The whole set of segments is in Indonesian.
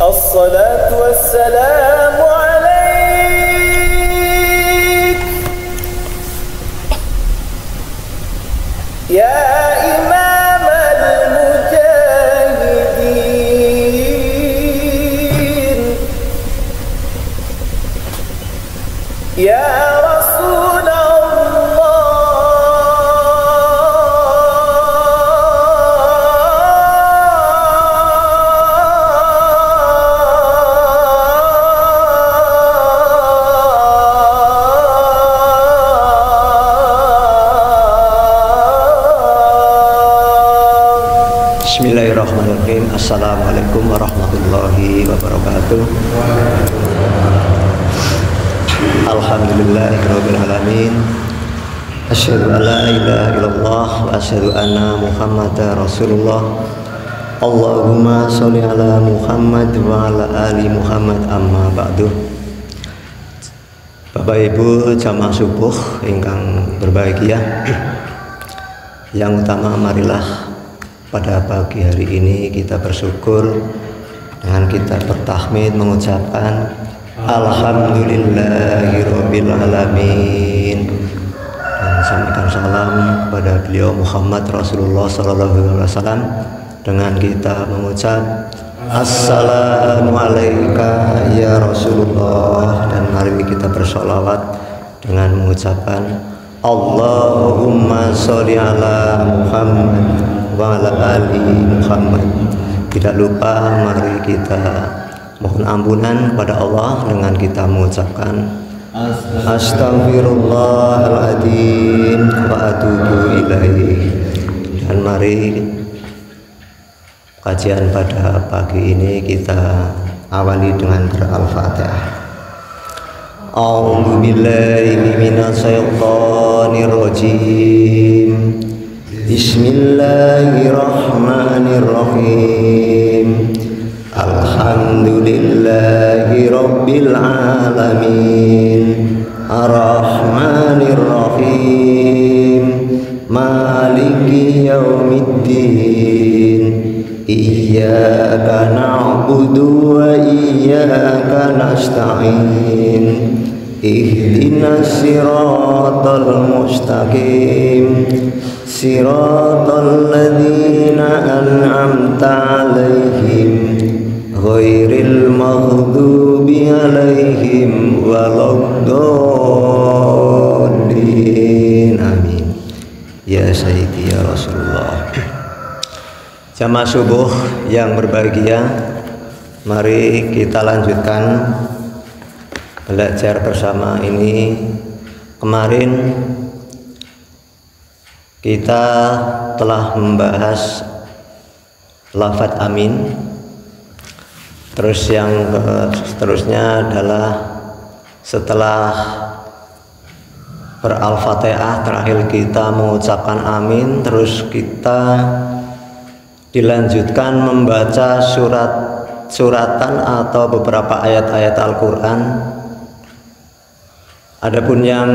الصلاة والسلام عليك يا إمام المجاهدين يا رسول Bismillahirrahmanirrahim. Assalamualaikum warahmatullahi wabarakatuh. Alhamdulillahirabbil alamin. Asyhadu an la ilaha illallah wa asyhadu anna Muhammadar Rasulullah. Allahumma sholli ala Muhammad wa ala ali Muhammad, amma ba'du. Bapak Ibu jamaah subuh ingkang berbahagia, yang utama marilah pada pagi hari ini kita bersyukur dengan kita bertahmid mengucapkan Alhamdulillahirabbil alamin, dan sampaikan salam kepada beliau Muhammad Rasulullah sallallahu alaihi wasallam dengan kita mengucap Assalamu alayka ya Rasulullah, dan mari kita bersolawat dengan mengucapkan Allahumma sholli ala Muhammad wa ala ali Muhammad. Tidak lupa mari kita mohon ampunan kepada Allah dengan kita mengucapkan Astaghfirullahaladzim wa atubu ilaih. Dan mari kajian pada pagi ini kita awali dengan Al-Fatihah. A'udzu billahi minasyaitonir rajim. Bismillahirrahmanirrahim. Alhamdulillahi rabbil alamin. Ar-Rahmanir Rahim. Maliki yaumiddin. Iyyaka na'budu wa iyyaka nasta'in. Ihdinas siratal mustaqim. Siratal ladzina an'amta 'alaihim ghairil maghdubi 'alaihim waladdallin. Amin. Ya Sayyidi ya Rasulullah. Jamaah subuh yang berbahagia, mari kita lanjutkan belajar bersama ini. Kemarin kita telah membahas lafadz amin. Terus yang seterusnya adalah setelah ber-Al-Fatihah terakhir kita mengucapkan amin, terus kita dilanjutkan membaca suratan atau beberapa ayat-ayat Al-Quran. Adapun yang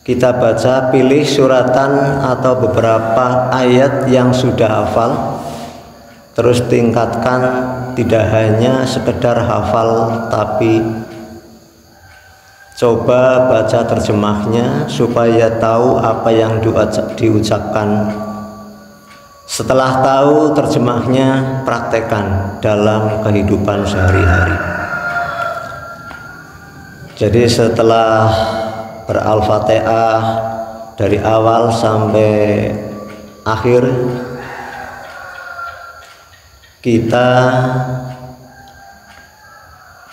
kita baca, pilih suratan atau beberapa ayat yang sudah hafal, terus tingkatkan, tidak hanya sekedar hafal tapi coba baca terjemahnya supaya tahu apa yang diucapkan. Setelah tahu terjemahnya, praktekkan dalam kehidupan sehari-hari. Jadi setelah ber-Al-Fatihah dari awal sampai akhir, kita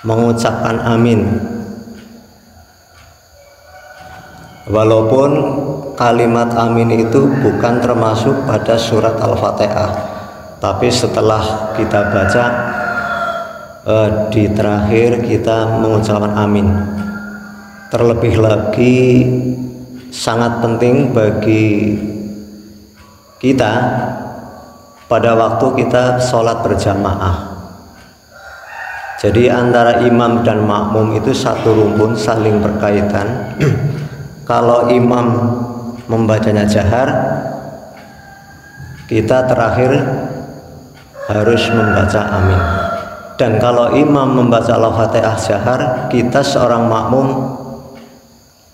mengucapkan amin. Walaupun kalimat amin itu bukan termasuk pada surat Al-Fatihah, tapi setelah kita baca di terakhir kita mengucapkan amin. Terlebih lagi sangat penting bagi kita pada waktu kita sholat berjamaah. Jadi antara imam dan makmum itu satu rumpun, saling berkaitan. Kalau imam membacanya jahar, kita terakhir harus membaca amin. Dan kalau imam membaca Al-Fatihah jahar, kita seorang makmum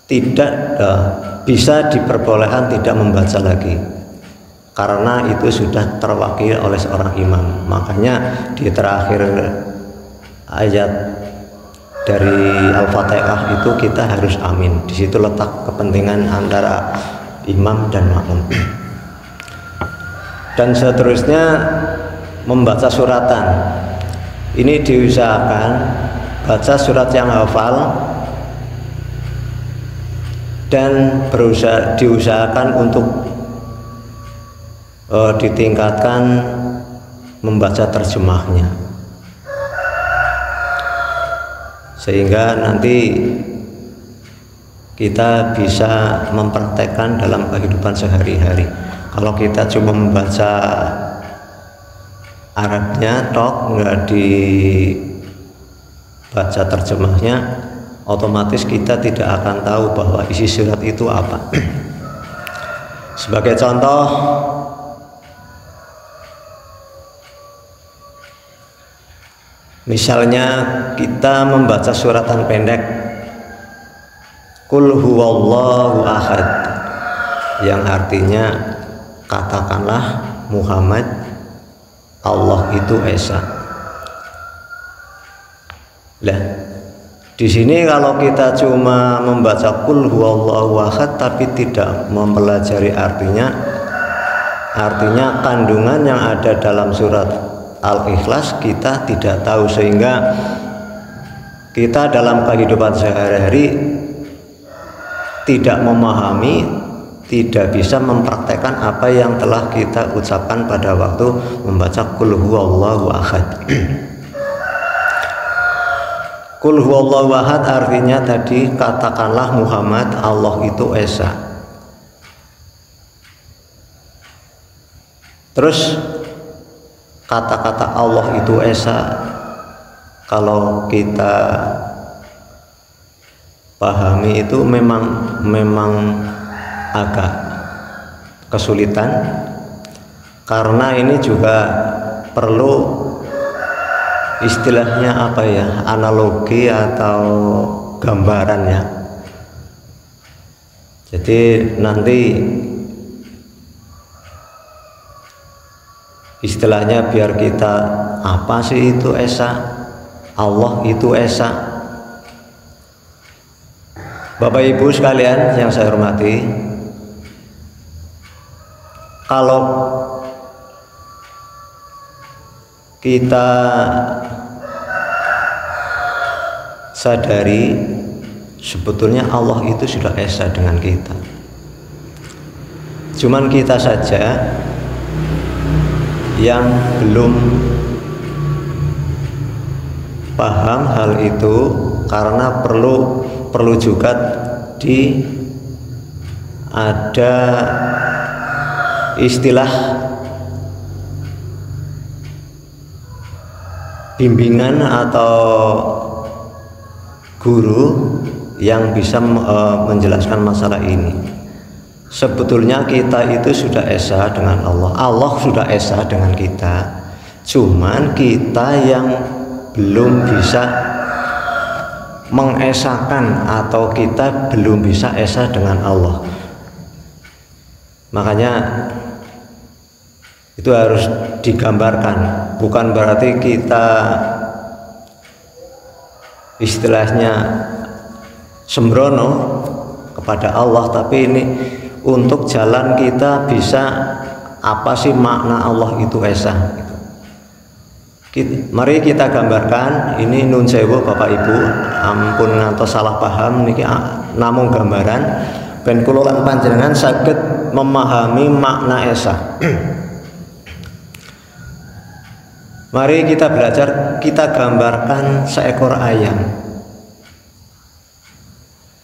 tidak bisa diperbolehkan tidak membaca lagi, karena itu sudah terwakili oleh seorang imam. Makanya di terakhir ayat dari Al-Fatihah itu kita harus amin. Di situ letak kepentingan antara imam dan makmum. Dan seterusnya membaca suratan. Ini diusahakan baca surat yang hafal dan diusahakan untuk ditingkatkan membaca terjemahnya, sehingga nanti kita bisa mempraktekkan dalam kehidupan sehari-hari. Kalau kita cuma membaca Arabnya tok, nggak dibaca terjemahnya, otomatis kita tidak akan tahu bahwa isi surat itu apa. Sebagai contoh, misalnya kita membaca suratan pendek Qul huwallahu ahad, yang artinya katakanlah Muhammad, Allah itu esa. Lah, di sini kalau kita cuma membaca Qul huwallahu ahad tapi tidak mempelajari artinya kandungan yang ada dalam surat Al-Ikhlas kita tidak tahu, sehingga kita dalam kehidupan sehari-hari tidak memahami, tidak bisa mempraktekkan apa yang telah kita ucapkan pada waktu membaca Qul huwallahu ahad. Qul huwallahu ahad artinya tadi katakanlah Muhammad, Allah itu esa. Terus kata-kata Allah itu esa, kalau kita pahami itu memang agak kesulitan, karena ini juga perlu istilahnya apa ya, analogi atau gambaran ya. Jadi nanti istilahnya biar kita apa sih itu esa, Allah itu esa. Bapak Ibu sekalian yang saya hormati, kalau kita sadari sebetulnya Allah itu sudah esa dengan kita, cuman kita saja yang belum paham hal itu, karena perlu juga ada istilah bimbingan atau guru yang bisa menjelaskan masalah ini. Sebetulnya kita itu sudah esa dengan Allah, Allah sudah esa dengan kita, cuman kita yang belum bisa mengesakan atau kita belum bisa esa dengan Allah. Makanya itu harus digambarkan, bukan berarti kita istilahnya sembrono kepada Allah, tapi ini untuk jalan kita bisa apa sih makna Allah itu esa. Mari kita gambarkan, ini nun sewu Bapak Ibu, ampun ngantos salah paham niki namung gambaran ben kula lan panjenengan saged memahami makna esa. Mari kita belajar, kita gambarkan seekor ayam.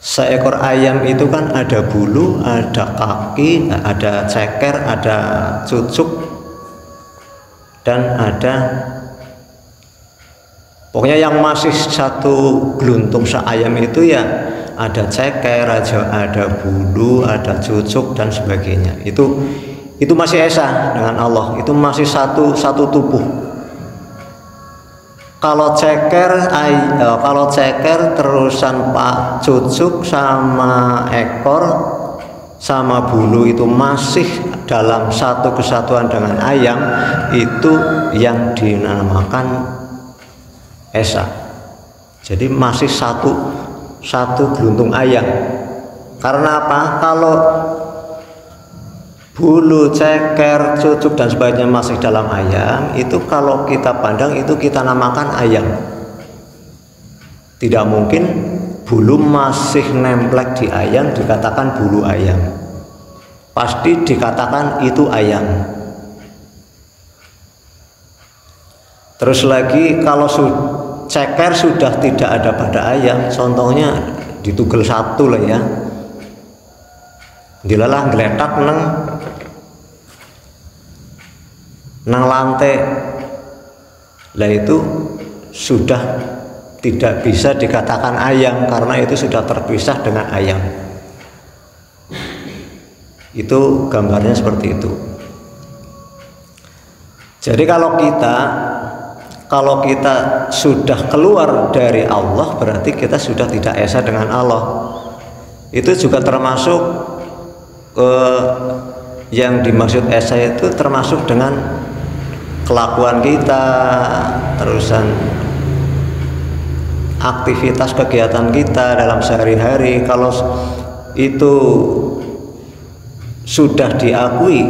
Seekor ayam itu kan ada bulu, ada kaki, ada ceker, ada cucuk, dan ada pokoknya yang masih satu geluntung seayam itu ya ada ceker, ada bulu, ada cucuk dan sebagainya. Itu itu masih esa dengan Allah, itu masih satu tubuh. Kalau ceker terusan Pak Cucuk sama ekor sama bulu itu masih dalam satu kesatuan dengan ayam, itu yang dinamakan esa. Jadi masih satu geluntung ayam. Karena apa? Kalau bulu, ceker, cucuk dan sebagainya masih dalam ayam, itu kalau kita pandang itu kita namakan ayam. Tidak mungkin bulu masih nemplek di ayam dikatakan bulu ayam. Pasti dikatakan itu ayam. Terus lagi kalau ceker sudah tidak ada pada ayam, contohnya ditugel satu lah ya, dilalah geletak nang lantai, lah itu sudah tidak bisa dikatakan ayam karena itu sudah terpisah dengan ayam. Itu gambarnya seperti itu. Jadi kalau kita sudah keluar dari Allah, berarti kita sudah tidak esa dengan Allah. Itu juga termasuk yang dimaksud esa itu termasuk dengan kelakuan kita, terusan aktivitas kegiatan kita dalam sehari-hari. Kalau itu sudah diakui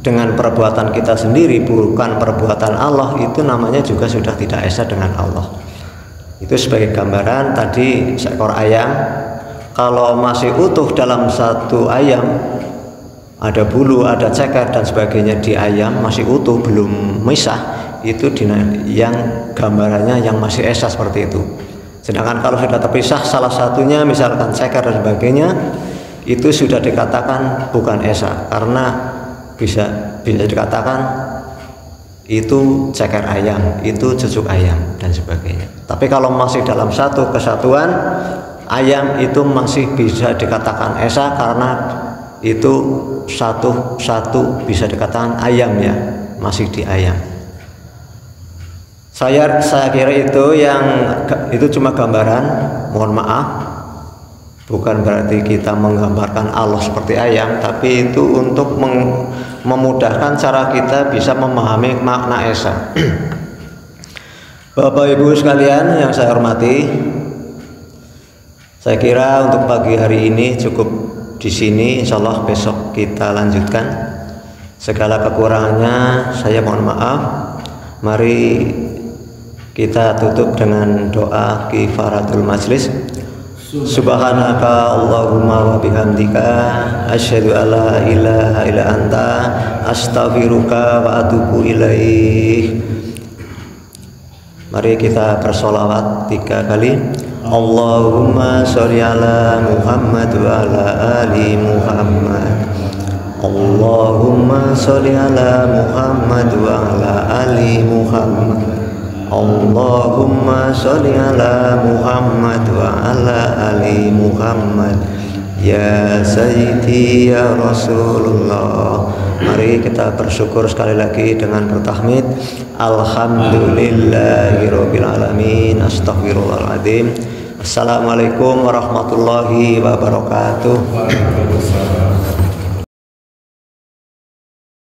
dengan perbuatan kita sendiri, bukan perbuatan Allah, itu namanya juga sudah tidak esa dengan Allah. Itu sebagai gambaran tadi seekor ayam, kalau masih utuh dalam satu ayam, ada bulu, ada ceker dan sebagainya di ayam, masih utuh belum misah, itu yang gambarannya yang masih esa seperti itu. Sedangkan kalau sudah terpisah salah satunya, misalkan ceker dan sebagainya, itu sudah dikatakan bukan esa, karena bisa dikatakan itu ceker ayam, itu cucuk ayam dan sebagainya. Tapi kalau masih dalam satu kesatuan ayam, itu masih bisa dikatakan esa karena itu satu bisa dikatakan ayam ya, masih di ayam. Saya kira itu cuma gambaran, mohon maaf, bukan berarti kita menggambarkan Allah seperti ayam, tapi itu untuk memudahkan cara kita bisa memahami makna esa. Bapak Ibu sekalian yang saya hormati, saya kira untuk pagi hari ini cukup di sini. Insya Allah besok kita lanjutkan. Segala kekurangannya saya mohon maaf. Mari kita tutup dengan doa kifaratul majlis. Subhanaka Allahumma wa bihamdika asyhadu alla ilaha illa anta astaghfiruka wa atubu ilaih. Mari kita bersolawat 3 kali. Allahumma sholli ala Muhammad wa ala ali Muhammad. Allahumma sholli ala Muhammad wa ala ali Muhammad. Allahumma sholli ala Muhammad wa ala ali Muhammad. Ya Sayyidi ya Rasulullah. Mari kita bersyukur sekali lagi dengan bertahmid. Alhamdulillahirabbil alamin. Astaghfirullahaladzim. Assalamualaikum warahmatullahi wabarakatuh.